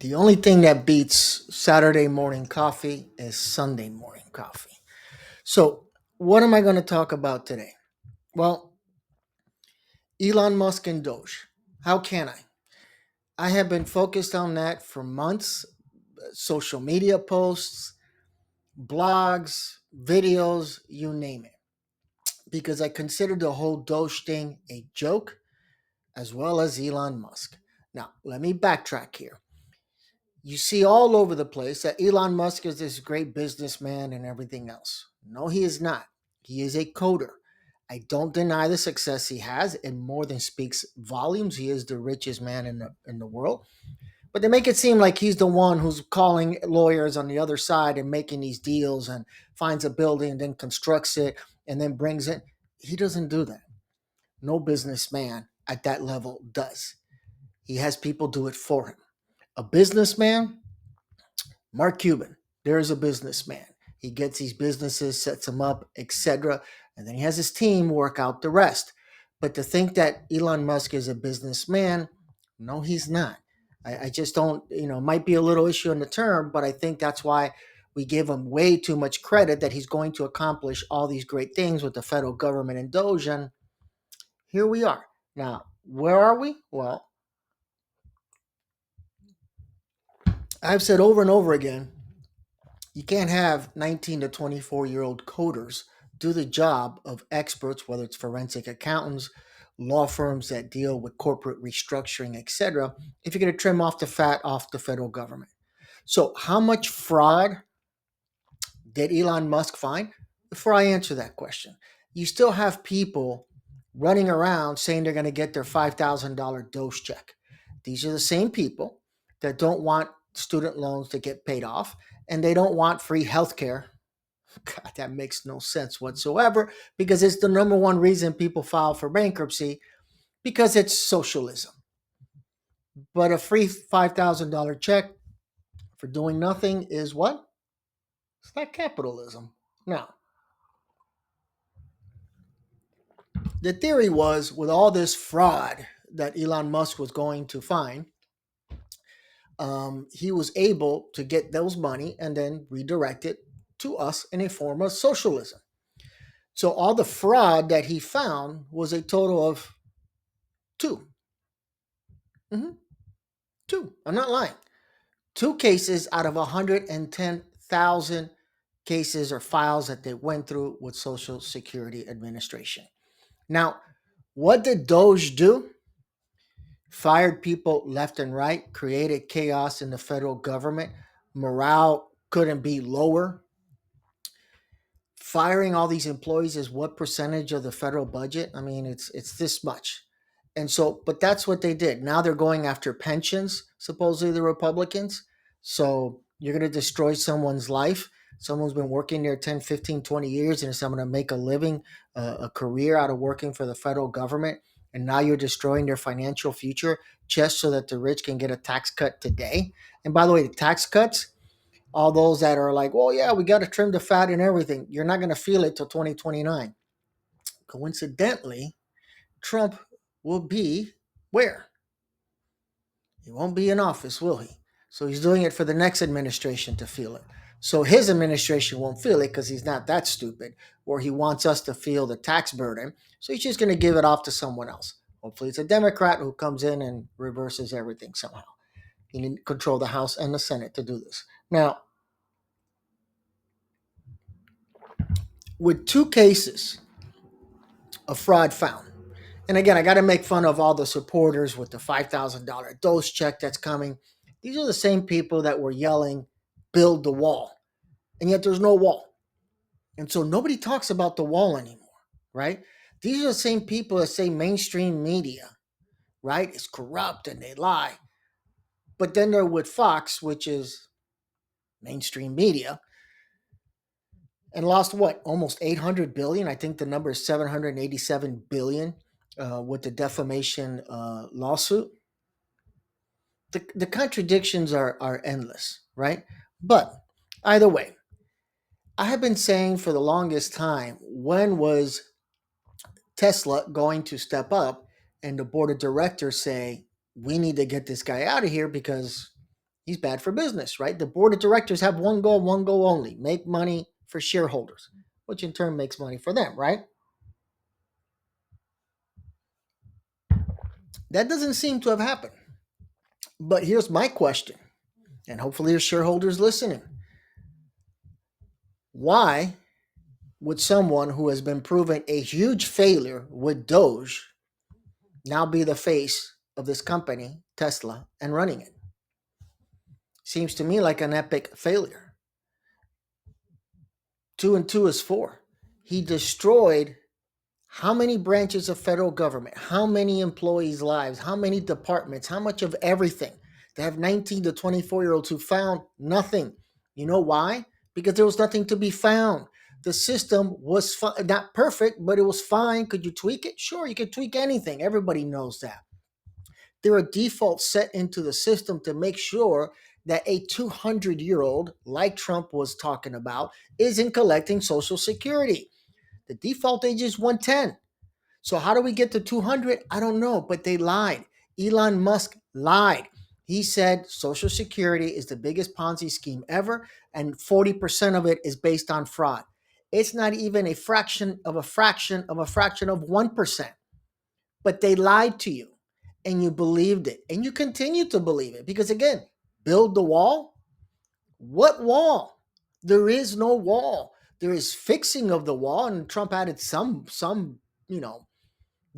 The only thing that beats Saturday morning coffee is Sunday morning coffee. So, what am I going to talk about today? Well, Elon Musk and Doge. How can I? I have been focused on that for months. Social media posts, blogs, videos, you name it. Because I consider the whole Doge thing a joke as well as Elon Musk. Now, let me backtrack here. You see all over the place that Elon Musk is this great businessman and everything else. No, he is not. He is a coder. I don't deny the success he has. It more than speaks volumes. He is the richest man in the world. But they make it seem like he's the one who's calling lawyers on the other side and making these deals and finds a building and then constructs it and then brings it. He doesn't do that. No businessman at that level does. He has people do it for him. A businessman, Mark Cuban, there is a businessman. He gets these businesses, sets them up, etc. And then he has his team work out the rest. But to think that Elon Musk is a businessman, no, he's not. I just don't, might be a little issue in the term, but I think that's why we give him way too much credit that he's going to accomplish all these great things with the federal government and Doge. And here we are. Now, where are we? Well, I've said over and over again, you can't have 19 to 24-year-old coders do the job of experts, whether it's forensic accountants, law firms that deal with corporate restructuring, etc., if you're going to trim off the fat off the federal government. So, how much fraud did Elon Musk find? Before I answer that question, you still have people running around saying they're going to get their $5,000 dose check. These are the same people that don't want student loans to get paid off and they don't want free health care. God, that makes no sense whatsoever because it's the number one reason people file for bankruptcy because it's socialism. But a free $5,000 check for doing nothing is what? It's not capitalism. Now, the theory was with all this fraud that Elon Musk was going to find, he was able to get those money and then redirect it to us in a form of socialism. So all the fraud that he found was a total of two. Mm-hmm. Two. I'm not lying. Two cases out of 110,000 cases or files that they went through with Social Security Administration. Now, what did Doge do? Fired people left and right, created chaos in the federal government. Morale couldn't be lower. Firing all these employees is what percentage of the federal budget? I mean, it's this much. And so, but that's what they did. Now they're going after pensions, supposedly the Republicans. So you're going to destroy someone's life. Someone's been working there 10, 15, 20 years and someone to make a living, a career out of working for the federal government. And now you're destroying their financial future just so that the rich can get a tax cut today. And by the way, the tax cuts, all those that are like, well, yeah, we got to trim the fat and everything. You're not going to feel it till 2029. Coincidentally, Trump will be where? He won't be in office, will he? So he's doing it for the next administration to feel it. So his administration won't feel it because he's not that stupid, or he wants us to feel the tax burden. So he's just going to give it off to someone else. Hopefully it's a Democrat who comes in and reverses everything somehow. He need to control the House and the Senate to do this. Now, with two cases of fraud found, and again, I got to make fun of all the supporters with the $5,000 dose check that's coming. These are the same people that were yelling, build the wall. And yet there's no wall. And so nobody talks about the wall anymore, right? These are the same people that say mainstream media, right, is corrupt and they lie. But then they're with Fox, which is mainstream media, and lost what? Almost 800 billion. I think the number is 787 billion with the defamation lawsuit. The contradictions are endless, right? But either way, I have been saying for the longest time, when was Tesla going to step up and the board of directors say, we need to get this guy out of here because He's bad for business, right? The board of directors have one goal only: make money for shareholders, which in turn makes money for them, right? That doesn't seem to have happened. But here's my question, and hopefully there's shareholders listening. Why would someone who has been proven a huge failure with Doge now be the face of this company, Tesla, and running it? Seems to me like an epic failure. Two and two is four. He destroyed how many branches of federal government, how many employees' lives, how many departments, how much of everything. They have 19 to 24-year-olds who found nothing. You know why? Because there was nothing to be found. The system was not perfect, but it was fine. Could you tweak it? Sure, you could tweak anything. Everybody knows that. There are defaults set into the system to make sure that a 200-year-old, like Trump was talking about, isn't collecting Social Security. The default age is 110. So how do we get to 200? I don't know, but they lied. Elon Musk lied. He said Social Security is the biggest Ponzi scheme ever, and 40% of it is based on fraud. It's not even a fraction of a fraction of a fraction of 1%. But they lied to you, and you believed it, and you continue to believe it. Because again, build the wall. What wall? There is no wall. There is fixing of the wall, and Trump added some you know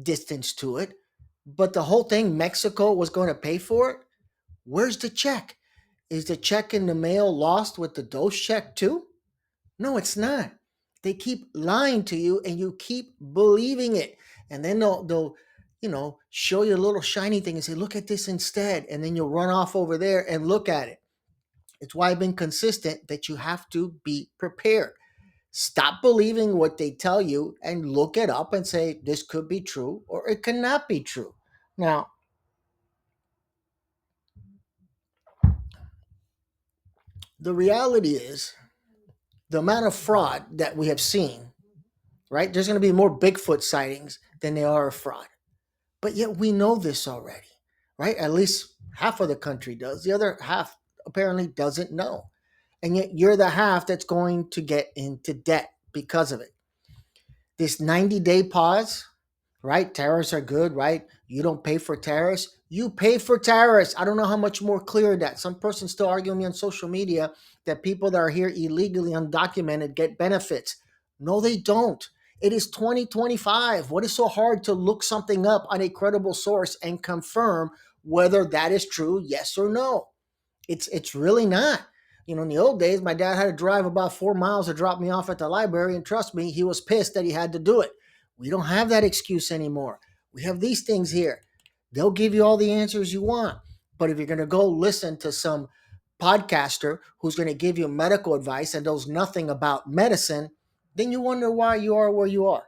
distance to it. But the whole thing, Mexico was going to pay for it. Where's the check? Is the check in the mail lost with the Doge check too? No, it's not. They keep lying to you, and you keep believing it. And then they'll show you a little shiny thing and say, look at this instead. And then you'll run off over there and look at it. It's why I've been consistent that you have to be prepared. Stop believing what they tell you and look it up and say, this could be true or it cannot be true. Now, the reality is the amount of fraud that we have seen, right? There's going to be more Bigfoot sightings than there are of fraud. But yet we know this already, right? At least half of the country does. The other half apparently doesn't know. And yet you're the half that's going to get into debt because of it. This 90-day pause, right? Tariffs are good, right? You don't pay for tariffs. You pay for tariffs. I don't know how much more clear that. Some person still arguing me on social media that people that are here illegally undocumented get benefits. No, they don't. It is 2025. What is so hard to look something up on a credible source and confirm whether that is true, yes or no? It's really not. In the old days, my dad had to drive about 4 miles to drop me off at the library, and trust me, he was pissed that he had to do it. We don't have that excuse anymore. We have these things here. They'll give you all the answers you want. But if you're going to go listen to some podcaster who's going to give you medical advice and knows nothing about medicine, then you wonder why you are where you are.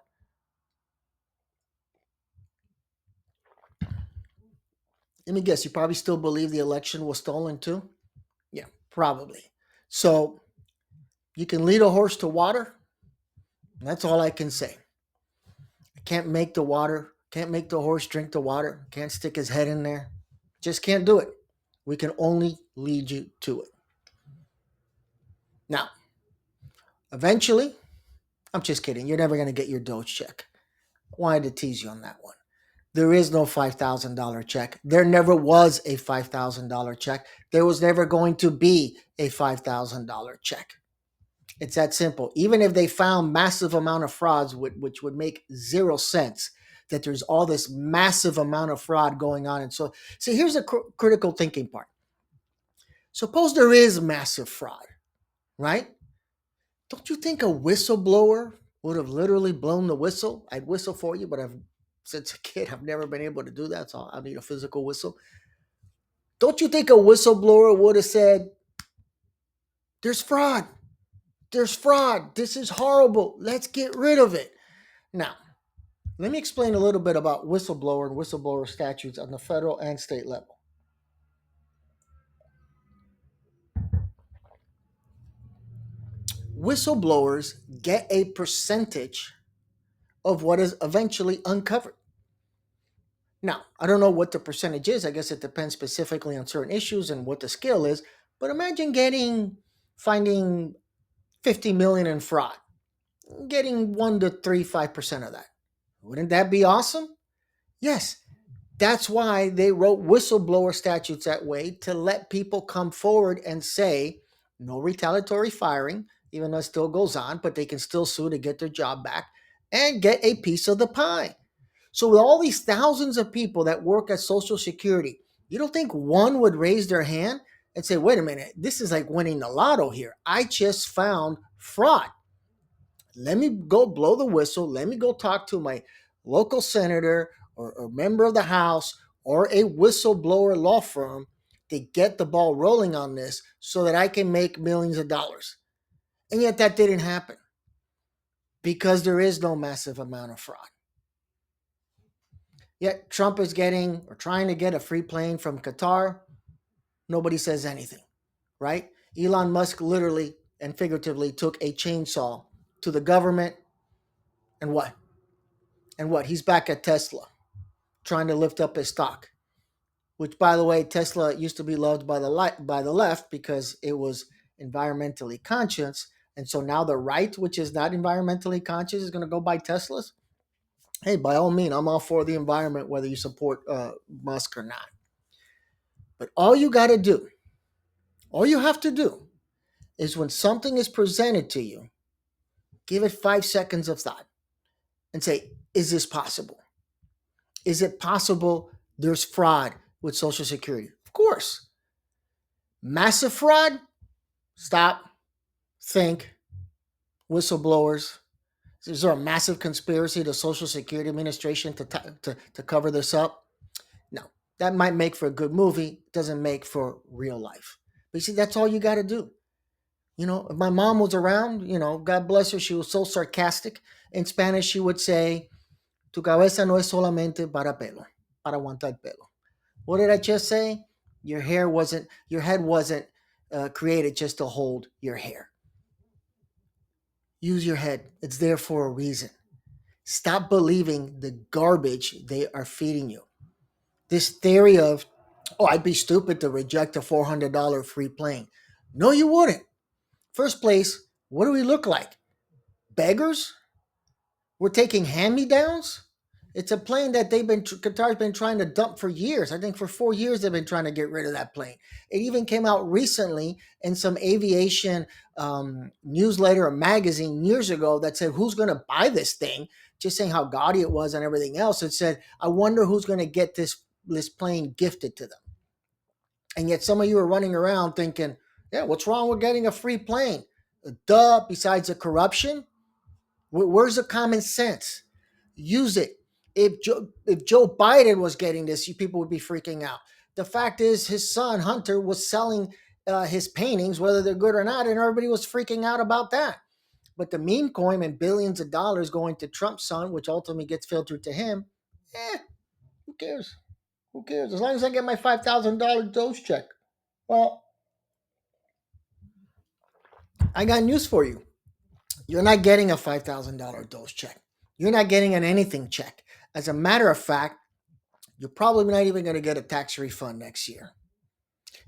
Let me guess, you probably still believe the election was stolen too? Yeah, probably. So you can lead a horse to water. That's all I can say. I can't make the horse drink the water, can't stick his head in there. Just can't do it. We can only lead you to it. Now, eventually, I'm just kidding. You're never going to get your Doge check. I wanted to tease you on that one. There is no $5,000 check. There never was a $5,000 check. There was never going to be a $5,000 check. It's that simple. Even if they found massive amount of frauds, which would make zero sense, that there's all this massive amount of fraud going on. And so, see, here's the critical thinking part. Suppose there is massive fraud, right? Don't you think a whistleblower would have literally blown the whistle? I'd whistle for you, but since a kid, I've never been able to do that, so I need a physical whistle. Don't you think a whistleblower would have said, there's fraud. There's fraud. This is horrible. Let's get rid of it. Now, let me explain a little bit about whistleblower and whistleblower statutes on the federal and state level. Whistleblowers get a percentage of what is eventually uncovered. Now, I don't know what the percentage is. I guess it depends specifically on certain issues and what the scale is. But imagine finding 50 million in fraud, getting 1 to 5% of that. Wouldn't that be awesome? Yes. That's why they wrote whistleblower statutes that way, to let people come forward and say no retaliatory firing, even though it still goes on, but they can still sue to get their job back and get a piece of the pie. So, with all these thousands of people that work at Social Security, you don't think one would raise their hand and say, wait a minute, this is like winning the lotto here. I just found fraud. Let me go blow the whistle. Let me go talk to my local senator or member of the House or a whistleblower law firm to get the ball rolling on this so that I can make millions of dollars. And yet that didn't happen because there is no massive amount of fraud. Yet Trump is getting or trying to get a free plane from Qatar. Nobody says anything, right? Elon Musk literally and figuratively took a chainsaw to the government. And what? And what? He's back at Tesla trying to lift up his stock. Which, by the way, Tesla used to be loved by the left because it was environmentally conscious. And so now the right, which is not environmentally conscious, is going to go buy Teslas. Hey, by all means, I'm all for the environment, whether you support Musk or not. But all you got to do, all you have to do is when something is presented to you, give it 5 seconds of thought and say, is this possible? Is it possible there's fraud with Social Security? Of course. Massive fraud? Stop. Think. Whistleblowers. Is there a massive conspiracy to Social Security Administration to cover this up? No. That might make for a good movie. It doesn't make for real life. But you see, that's all you got to do. If my mom was around, God bless her, she was so sarcastic. In Spanish, she would say, tu cabeza no es solamente para pelo, para aguantar pelo. What did I just say? Your head wasn't created just to hold your hair. Use your head. It's there for a reason. Stop believing the garbage they are feeding you. This theory of, oh, I'd be stupid to reject a $400 free plane. No, you wouldn't. First place, what do we look like? Beggars? We're taking hand-me-downs? It's a plane that Qatar's been trying to dump for years. I think for 4 years they've been trying to get rid of that plane. It even came out recently in some aviation newsletter or magazine years ago that said, who's going to buy this thing? Just saying how gaudy it was and everything else. It said, I wonder who's going to get this plane gifted to them. And yet some of you are running around thinking, yeah, what's wrong with getting a free plane? Duh, besides the corruption? Where's the common sense? Use it. If Joe Biden was getting this, you people would be freaking out. The fact is, his son Hunter was selling his paintings, whether they're good or not, and everybody was freaking out about that. But the meme coin and billions of dollars going to Trump's son, which ultimately gets filtered to him, who cares? Who cares? As long as I get my $5,000 DOGE check. Well, I got news for you. You're not getting a $5,000 DOGE check. You're not getting an anything check. As a matter of fact, you're probably not even going to get a tax refund next year.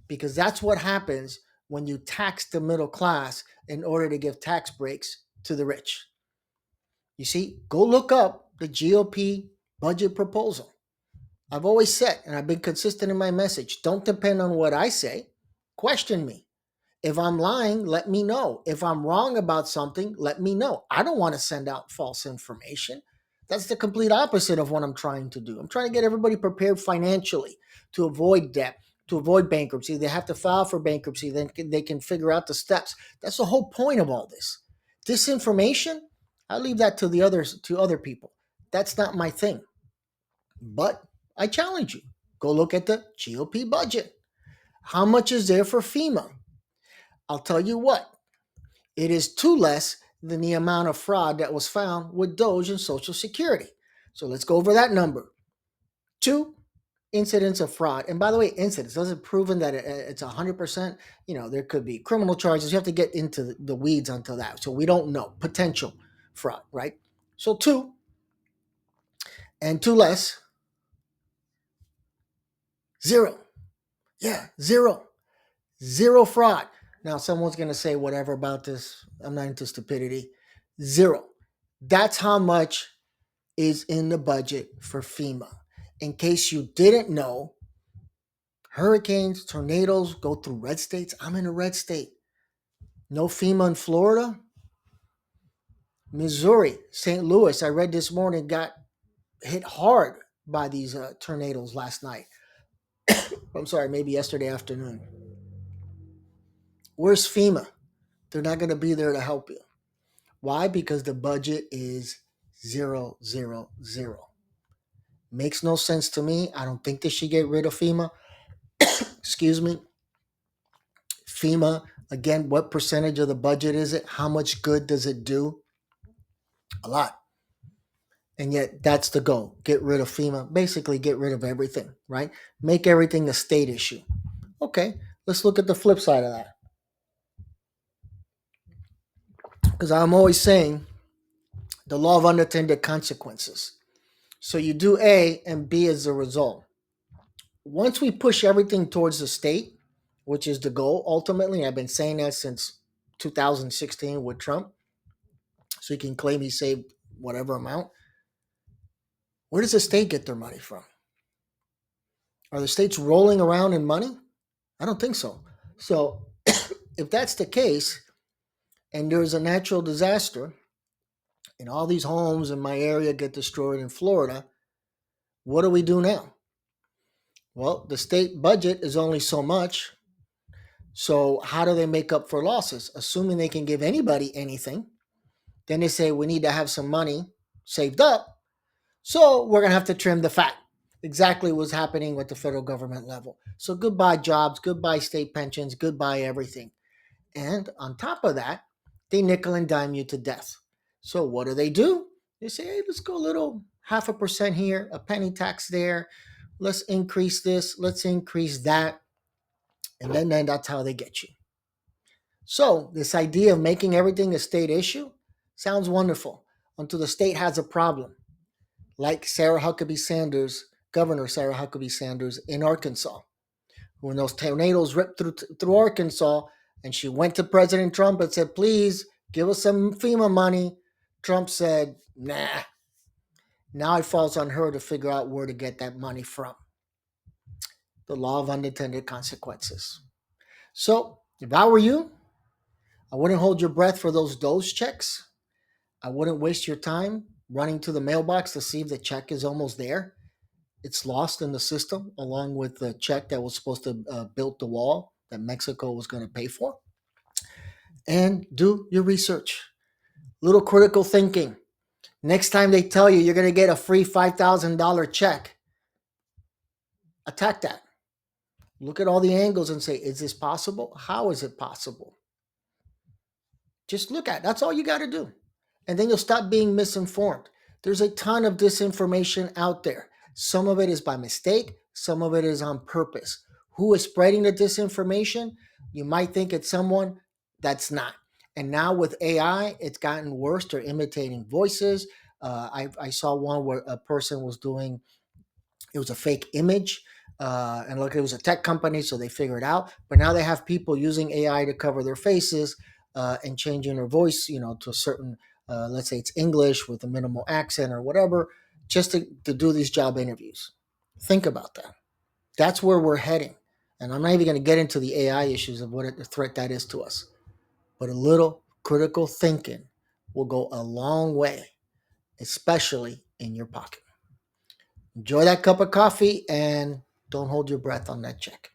Because that's what happens when you tax the middle class in order to give tax breaks to the rich. You see, go look up the GOP budget proposal. I've always said, and I've been consistent in my message, don't depend on what I say. Question me. If I'm lying, let me know. If I'm wrong about something, let me know. I don't want to send out false information. That's the complete opposite of what I'm trying to do. I'm trying to get everybody prepared financially to avoid debt, to avoid bankruptcy. They have to file for bankruptcy. Then they can figure out the steps. That's the whole point of all this. Disinformation, I leave that to other people. That's not my thing. But I challenge you. Go look at the GOP budget. How much is there for FEMA? I'll tell you what, it is 2 less than the amount of fraud that was found with DOGE and Social Security. So let's go over that number. 2 incidents of fraud. And by the way, incidents doesn't proven that it's 100%. There could be criminal charges. You have to get into the weeds until that. So we don't know. Potential fraud, right? So 2 and 2 less Zero. Yeah, zero. Zero fraud. Now, someone's going to say whatever about this. I'm not into stupidity. Zero. That's how much is in the budget for FEMA. In case you didn't know, hurricanes, tornadoes go through red states. I'm in a red state. No FEMA in Florida. Missouri, St. Louis, I read this morning, got hit hard by these tornadoes last night. I'm sorry, maybe yesterday afternoon. Where's FEMA? They're not going to be there to help you. Why? Because the budget is zero, zero, zero. Makes no sense to me. I don't think they should get rid of FEMA. Excuse me. FEMA, again, what percentage of the budget is it? How much good does it do? A lot. And yet that's the goal. Get rid of FEMA. Basically get rid of everything, right? Make everything a state issue. Okay, let's look at the flip side of that. Because I'm always saying the law of unintended consequences. So you do A and B as a result. Once we push everything towards the state, which is the goal ultimately, I've been saying that since 2016 with Trump, so he can claim he saved whatever amount. Where does the state get their money from? Are the states rolling around in money? I don't think so. So if that's the case, and there's a natural disaster, and all these homes in my area get destroyed in Florida, what do we do now? Well, the state budget is only so much. So how do they make up for losses? Assuming they can give anybody anything, then they say we need to have some money saved up. So we're going to have to trim the fat. Exactly what's happening with the federal government level. So goodbye jobs, goodbye state pensions, goodbye everything. And on top of that, they nickel and dime you to death. So what do? They say, hey, let's go a little 0.5% here, a penny tax there. Let's increase this, let's increase that. And then that's how they get you. So this idea of making everything a state issue sounds wonderful until the state has a problem. Like Sarah Huckabee Sanders, Governor Sarah Huckabee Sanders in Arkansas. When those tornadoes ripped through Arkansas, and she went to President Trump and said, please give us some FEMA money. Trump said, nah. Now it falls on her to figure out where to get that money from. The law of unintended consequences. So if I were you, I wouldn't hold your breath for those DOGE checks. I wouldn't waste your time running to the mailbox to see if the check is almost there. It's lost in the system along with the check that was supposed to build the wall that Mexico was going to pay for. And do your research. Little critical thinking. Next time they tell you you're going to get a free $5,000 check, attack that. Look at all the angles and say, is this possible? How is it possible? Just look at it. That's all you got to do. And then you'll stop being misinformed. There's a ton of disinformation out there. Some of it is by mistake. Some of it is on purpose. Who is spreading the disinformation? You might think it's someone that's not. And now with AI, it's gotten worse. They're imitating voices. I saw one where a person was doing, it was a fake image. And look, it was a tech company, so they figured it out. But now they have people using AI to cover their faces and changing their voice, to a certain, let's say it's English with a minimal accent or whatever, just to do these job interviews. Think about that. That's where we're heading. And I'm not even going to get into the AI issues of what a threat that is to us. But a little critical thinking will go a long way, especially in your pocket. Enjoy that cup of coffee and don't hold your breath on that check.